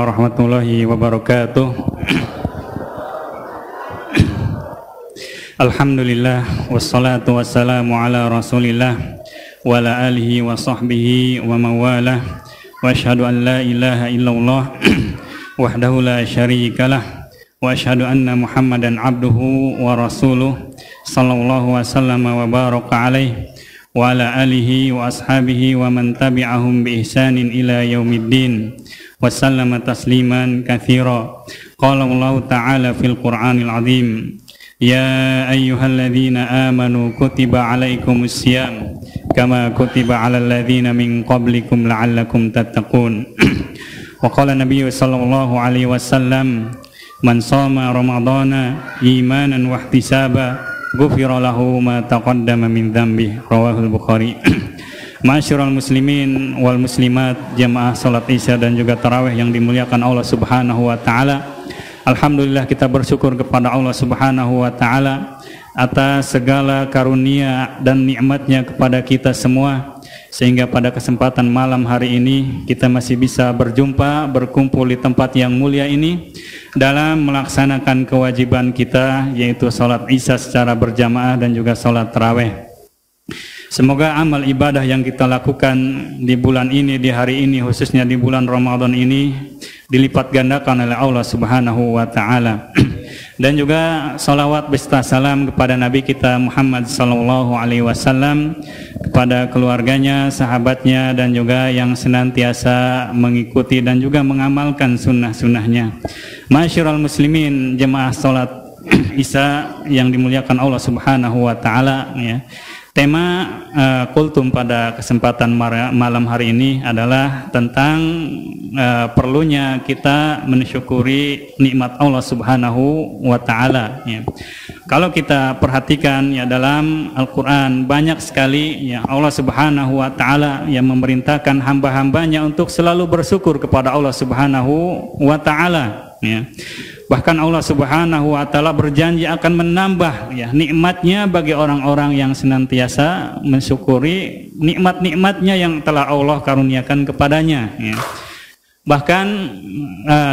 warahmatullahi wabarakatuh. Alhamdulillah wassalatu wassalamu ala Rasulillah wa ala alihi wa sahbihi wa mawalah. Wa asyhadu an la ilaha illallah wahdahu la syarikalah wa asyhadu anna Muhammadan abduhu wa rasuluh sallallahu wasallam wa baraka alaihi wa ala alihi wa ashabihi wa man tabi'ahum bi ihsanin ila yaumiddin wa sallama tasliman katsira. Qala Allah ta'ala fil Qur'anil azim, ya ayyuhalladzina amanu kutiba alaikumus syiyam kama kutiba alal ladzina min qablikum la'allakum tattaqun. Wa qala Nabi sallallahu alaihi wasallam, man shoma ramadhana imanan wa ihtisaba ghufira lahu ma taqaddama min dzambi. Rawahul Bukhari. Ma'asyiral muslimin wal muslimat, jamaah salat Isya dan juga tarawih yang dimuliakan Allah Subhanahu wa taala. Alhamdulillah kita bersyukur kepada Allah Subhanahu wa taala atas segala karunia dan nikmatnya kepada kita semua, sehingga pada kesempatan malam hari ini kita masih bisa berjumpa, berkumpul di tempat yang mulia ini dalam melaksanakan kewajiban kita, yaitu salat Isya secara berjamaah dan juga salat tarawih. Semoga amal ibadah yang kita lakukan di bulan ini, di hari ini, khususnya di bulan Ramadan ini, dilipat gandakan oleh Allah Subhanahu wa taala. Dan juga salawat beserta salam kepada Nabi kita Muhammad sallallahu alaihi wasallam, kepada keluarganya, sahabatnya, dan juga yang senantiasa mengikuti dan juga mengamalkan sunnah-sunnahnya. Ma'asyiral muslimin, jemaah salat Isya yang dimuliakan Allah Subhanahu wa taala, ya. Tema kultum pada kesempatan malam hari ini adalah tentang perlunya kita mensyukuri nikmat Allah Subhanahu wa taala, ya. Kalau kita perhatikan, ya, dalam Al-Qur'an banyak sekali, ya, Allah Subhanahu wa taala yang memerintahkan hamba-hambanya untuk selalu bersyukur kepada Allah Subhanahu wa taala, ya. Bahkan Allah Subhanahu wa taala berjanji akan menambah, ya, nikmatnya bagi orang-orang yang senantiasa mensyukuri nikmat-nikmatnya yang telah Allah karuniakan kepadanya, ya. Bahkan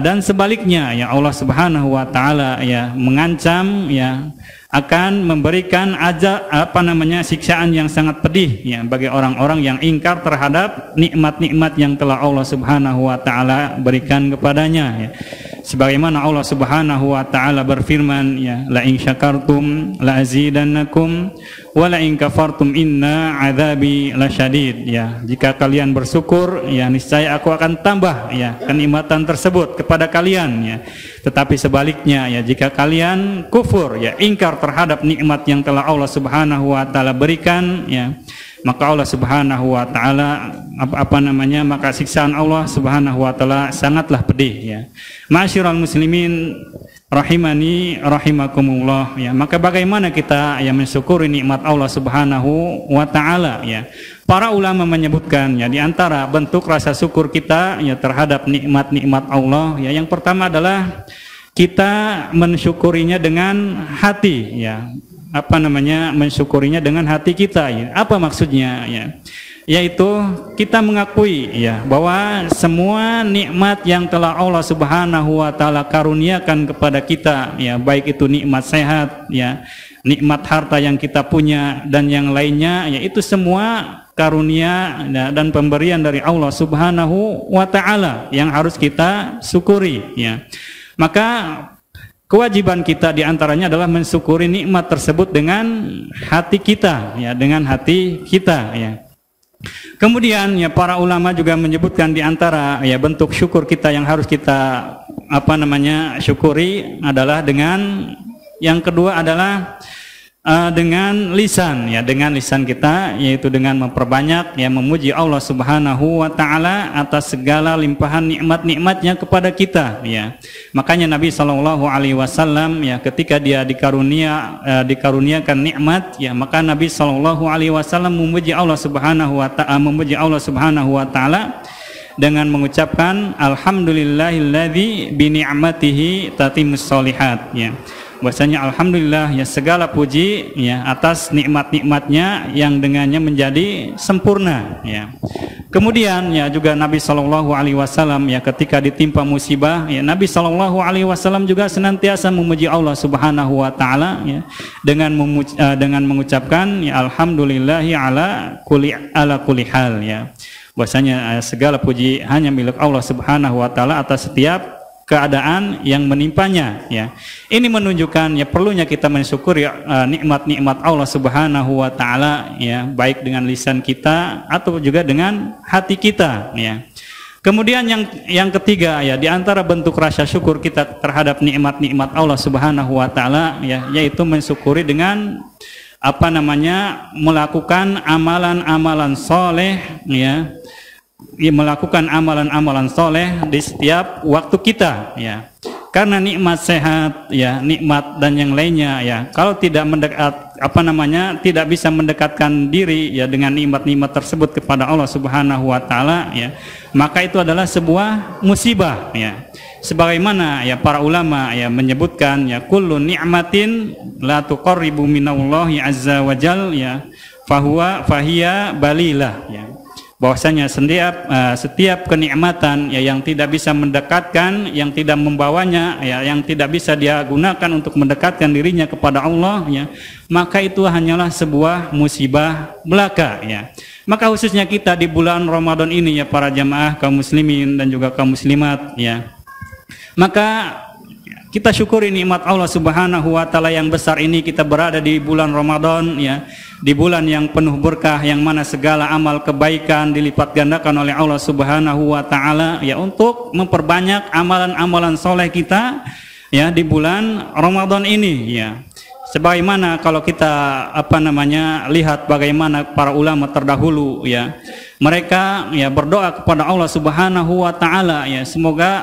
dan sebaliknya, ya, Allah Subhanahu wa taala, ya, mengancam, ya, akan memberikan siksaan yang sangat pedih, ya, bagi orang-orang yang ingkar terhadap nikmat-nikmat yang telah Allah Subhanahu wa taala berikan kepadanya, ya. Sebagaimana Allah Subhanahu wa taala berfirman, ya, la in syakartum la azidannakum wa la in kafartum inna adzabi lasyadid, ya. Jika kalian bersyukur, ya, niscaya aku akan tambah, ya, kenikmatan tersebut kepada kalian, ya. Tetapi sebaliknya, ya, jika kalian kufur, ya, ingkar terhadap nikmat yang telah Allah Subhanahu wa taala berikan, ya, maka Allah Subhanahu wa taala maka siksaan Allah Subhanahu wa taala sangatlah pedih, ya. Ma'asyiral muslimin rahimani rahimakumullah, ya. Maka bagaimana kita, ya, mensyukuri nikmat Allah Subhanahu wa taala, ya. Para ulama menyebutkan, ya, di antara bentuk rasa syukur kita, ya, terhadap nikmat-nikmat Allah, ya, yang pertama adalah kita mensyukurinya dengan hati, ya. Mensyukurinya dengan hati kita, ya. Apa maksudnya, ya? Yaitu kita mengakui, ya, bahwa semua nikmat yang telah Allah Subhanahu wa taala karuniakan kepada kita, ya, baik itu nikmat sehat, ya, nikmat harta yang kita punya dan yang lainnya, ya, itu semua karunia, ya, dan pemberian dari Allah Subhanahu wa taala yang harus kita syukuri, ya. Maka kewajiban kita diantaranya adalah mensyukuri nikmat tersebut dengan hati kita, ya, dengan hati kita, ya. Kemudian, ya, para ulama juga menyebutkan di antara, ya, bentuk syukur kita yang harus kita syukuri adalah dengan yang kedua adalah dengan lisan, ya, dengan lisan kita, yaitu dengan memperbanyak, ya, memuji Allah Subhanahu wa taala atas segala limpahan nikmat-nikmatnya kepada kita, ya. Makanya Nabi sallallahu alaihi wasallam, ya, ketika dia dikaruniakan nikmat, ya, maka Nabi sallallahu alaihi wasallam memuji Allah Subhanahu wa taala dengan mengucapkan alhamdulillahilladzi bi ni'matihi tatimmus sholihat, ya. Bahwasanya alhamdulillah ya segala puji ya atas nikmat-nikmatnya yang dengannya menjadi sempurna ya. Kemudian ya juga Nabi Shallallahu Alaihi Wasallam ya ketika ditimpa musibah ya Nabi Shallallahu Alaihi Wasallam juga senantiasa memuji Allah Subhanahu Wa Taala ya dengan mengucapkan ya alhamdulillahi ala kulli hal ya. Bahwasanya segala puji hanya milik Allah Subhanahu Wa Taala atas setiap keadaan yang menimpanya ya. Ini menunjukkan ya perlunya kita mensyukuri nikmat-nikmat Allah Subhanahu wa taala ya, baik dengan lisan kita atau juga dengan hati kita ya. Kemudian yang ketiga ya, di antara bentuk rasa syukur kita terhadap nikmat-nikmat Allah Subhanahu wa taala ya, yaitu mensyukuri dengan melakukan amalan-amalan soleh ya. Melakukan amalan-amalan soleh di setiap waktu kita ya, karena nikmat sehat ya, nikmat dan yang lainnya ya, kalau tidak tidak bisa mendekatkan diri ya dengan nikmat-nikmat tersebut kepada Allah Subhanahu wa taala ya, maka itu adalah sebuah musibah ya. Sebagaimana ya para ulama ya menyebutkan ya, kullu ni'matin la tuqarribu minallahi azza wajal ya, fahiya balilah ya. Bahwasanya setiap kenikmatan ya yang tidak bisa mendekatkan, yang tidak membawanya ya, yang tidak bisa dia gunakan untuk mendekatkan dirinya kepada Allah ya, maka itu hanyalah sebuah musibah belaka ya. Maka khususnya kita di bulan Ramadan ini ya para jamaah kaum muslimin dan juga kaum muslimat ya, maka kita syukuri nikmat Allah Subhanahu wa taala yang besar ini. Kita berada di bulan Ramadan ya, di bulan yang penuh berkah, yang mana segala amal kebaikan dilipat gandakan oleh Allah Subhanahu wa taala ya, untuk memperbanyak amalan-amalan soleh kita ya di bulan Ramadan ini ya. Sebagaimana kalau kita lihat bagaimana para ulama terdahulu ya, mereka ya berdoa kepada Allah Subhanahu wa taala ya, semoga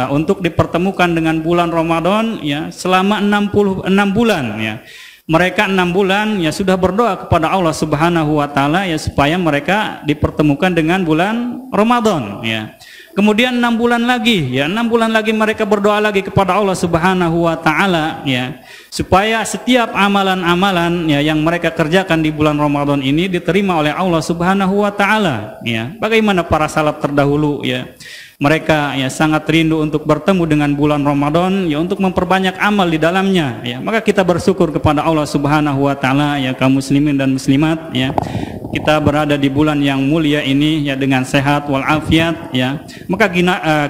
untuk dipertemukan dengan bulan Ramadan ya selama 66 bulan ya. Mereka 6 bulan ya sudah berdoa kepada Allah Subhanahu wa taala ya, supaya mereka dipertemukan dengan bulan Ramadan ya. Kemudian 6 bulan lagi ya, 6 bulan lagi mereka berdoa lagi kepada Allah Subhanahu wa taala ya, supaya setiap amalan-amalan ya yang mereka kerjakan di bulan Ramadan ini diterima oleh Allah Subhanahu wa taala ya. Bagaimana para salaf terdahulu ya, mereka ya sangat rindu untuk bertemu dengan bulan Ramadan ya, untuk memperbanyak amal di dalamnya ya. Maka kita bersyukur kepada Allah Subhanahu wa taala ya, kaum muslimin dan muslimat ya. Kita berada di bulan yang mulia ini ya dengan sehat walafiat ya. Maka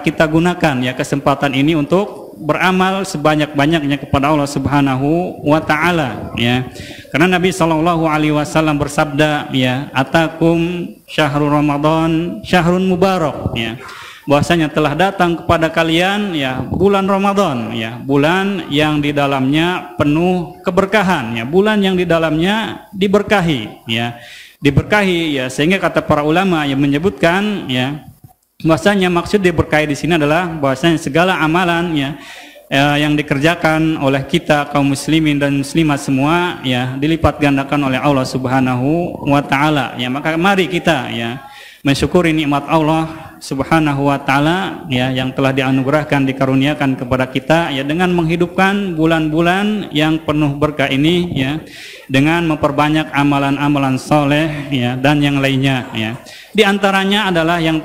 kita gunakan ya kesempatan ini untuk beramal sebanyak-banyaknya kepada Allah Subhanahu wa taala ya. Karena Nabi sallallahu alaihi wasallam bersabda ya, atakum syahrul Ramadan syahrun mubarak ya. Bahwasanya telah datang kepada kalian ya bulan Ramadan ya, bulan yang di dalamnya penuh keberkahan ya, bulan yang di dalamnya diberkahi ya. Diberkahi ya, sehingga kata para ulama yang menyebutkan ya, bahwasanya maksud diberkahi di sini adalah bahwasanya segala amalan ya yang dikerjakan oleh kita kaum muslimin dan muslimat semua ya dilipat gandakan oleh Allah Subhanahu wa taala ya. Maka mari kita ya mensyukuri nikmat Allah Subhanahu wa taala ya, yang telah dianugerahkan, dikaruniakan kepada kita ya, dengan menghidupkan bulan-bulan yang penuh berkah ini ya, dengan memperbanyak amalan-amalan soleh ya dan yang lainnya ya. Di antaranya adalah yang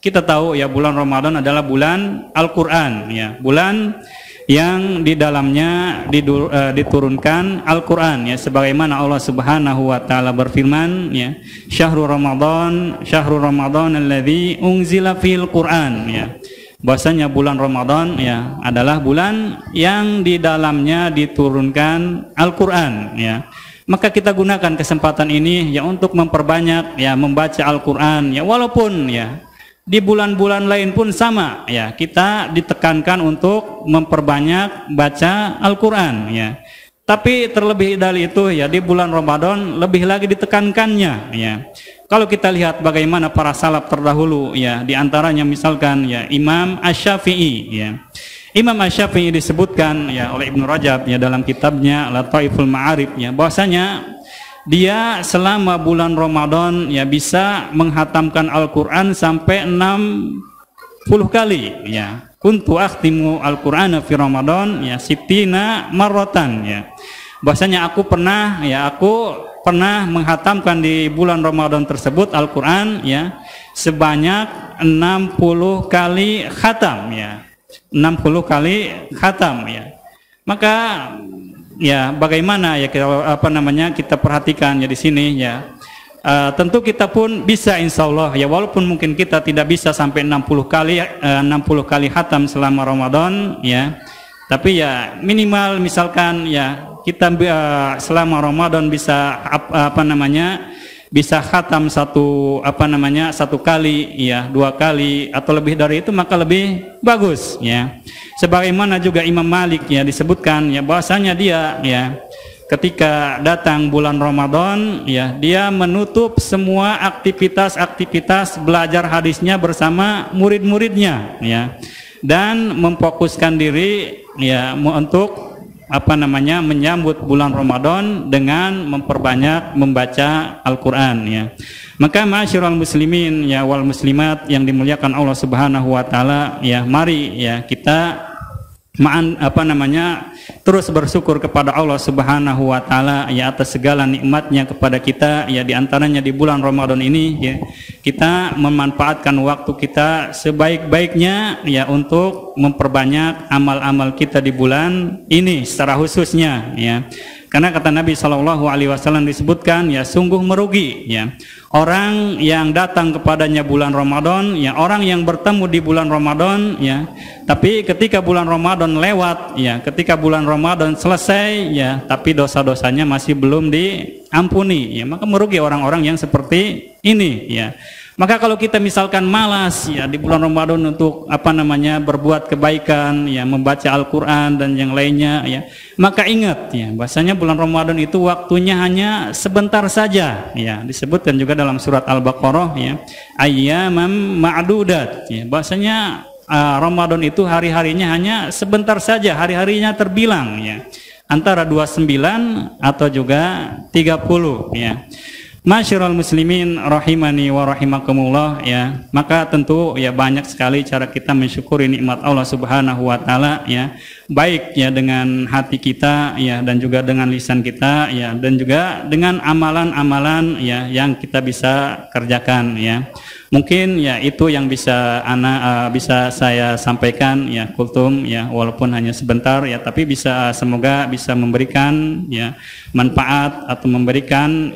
kita tahu ya, bulan Ramadan adalah bulan Al-Qur'an ya, bulan yang di dalamnya diturunkan Al-Qur'an ya, sebagaimana Allah Subhanahu wa taala berfirman ya, syahrul Ramadan alladzi unzila fil Qur'an ya. Bahwasanya bulan Ramadan ya adalah bulan yang di dalamnya diturunkan Al-Qur'an ya. Maka kita gunakan kesempatan ini ya untuk memperbanyak ya membaca Al-Qur'an ya, walaupun ya di bulan-bulan lain pun sama ya, kita ditekankan untuk memperbanyak baca Al-Qur'an ya. Tapi terlebih dari itu ya, di bulan Ramadan lebih lagi ditekankannya ya. Kalau kita lihat bagaimana para salaf terdahulu ya, di antaranya misalkan ya Imam Asy-Syafi'i ya. Imam Asy-Syafi'i disebutkan ya oleh Ibnu Rajab ya dalam kitabnya Lataiful Ma'arif ya, bahwasanya dia selama bulan Ramadan ya bisa menghatamkan Al-Qur'an sampai 6 kali ya. Kuntu akhtimu Al-Qur'ana fi Ramadan ya sittina marratan ya. Bahwasanya aku pernah menghatamkan di bulan Ramadan tersebut Al-Qur'an ya sebanyak 60 kali khatam ya. 60 kali khatam ya. Maka ya bagaimana ya kita perhatikan ya di sini ya. Tentu kita pun bisa insyaallah ya, walaupun mungkin kita tidak bisa sampai 60 kali khatam selama Ramadan ya. Tapi ya minimal misalkan ya kita selama Ramadan bisa bisa khatam satu kali ya, 2 kali atau lebih dari itu maka lebih bagus ya. Sebagaimana juga Imam Malik ya disebutkan ya bahwasanya dia ya ketika datang bulan Ramadan ya dia menutup semua aktivitas belajar hadisnya bersama murid-muridnya ya, dan memfokuskan diri ya untuk menyambut bulan Ramadan dengan memperbanyak membaca Al-Qur'an ya. Maka ma'asyiral muslimin ya wal muslimat yang dimuliakan Allah Subhanahu wa taala ya, mari ya kita terus bersyukur kepada Allah Subhanahu wa taala ya atas segala nikmatnya kepada kita ya, di antaranya di bulan Ramadan ini ya kita memanfaatkan waktu kita sebaik-baiknya ya untuk memperbanyak amal-amal kita di bulan ini secara khususnya ya. Karena kata Nabi SAW disebutkan ya sungguh merugi ya orang yang datang kepadanya bulan Ramadan ya, orang yang bertemu di bulan Ramadan ya, tapi ketika bulan Ramadan lewat ya, ketika bulan Ramadan selesai ya, tapi dosa-dosanya masih belum diampuni ya, maka merugi orang-orang yang seperti ini ya. Maka kalau kita misalkan malas ya di bulan Ramadan untuk berbuat kebaikan ya, membaca Al-Qur'an dan yang lainnya ya, maka ingat ya bahwasanya bulan Ramadan itu waktunya hanya sebentar saja ya. Disebutkan juga dalam surat Al-Baqarah ya, ayyamam ma'dudat ya, bahwasanya Ramadan itu hari-harinya hanya sebentar saja, hari-harinya terbilang ya, antara 29 atau juga 30 ya. Masyiral muslimin rahimani wa rahimakumullah ya. Maka tentu ya banyak sekali cara kita mensyukuri nikmat Allah Subhanahu wa taala ya, baik ya dengan hati kita ya, dan juga dengan lisan kita ya, dan juga dengan amalan-amalan ya yang kita bisa kerjakan ya. Mungkin ya itu yang bisa bisa saya sampaikan ya kultum ya, walaupun hanya sebentar ya, tapi semoga bisa memberikan ya manfaat atau memberikan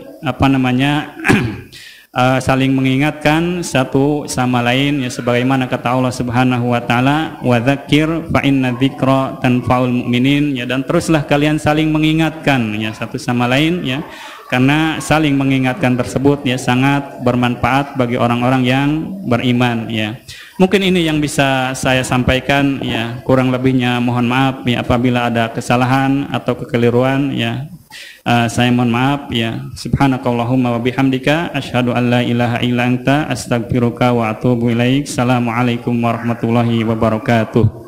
saling mengingatkan satu sama lain ya, sebagaimana kata Allah Subhanahu wa taala, wa dzakir fa inna dzikra tanfa'ul mu'minin ya, dan teruslah kalian saling mengingatkan ya satu sama lain ya, karena saling mengingatkan tersebut ya sangat bermanfaat bagi orang-orang yang beriman ya. Mungkin ini yang bisa saya sampaikan ya, kurang lebihnya mohon maaf ya apabila ada kesalahan atau kekeliruan ya. Saya mohon maaf ya. Subhanakallahumma wa bihamdika asyhadu an la ilaha illa anta astaghfiruka wa atubu ilaik. Assalamualaikum warahmatullahi wabarakatuh.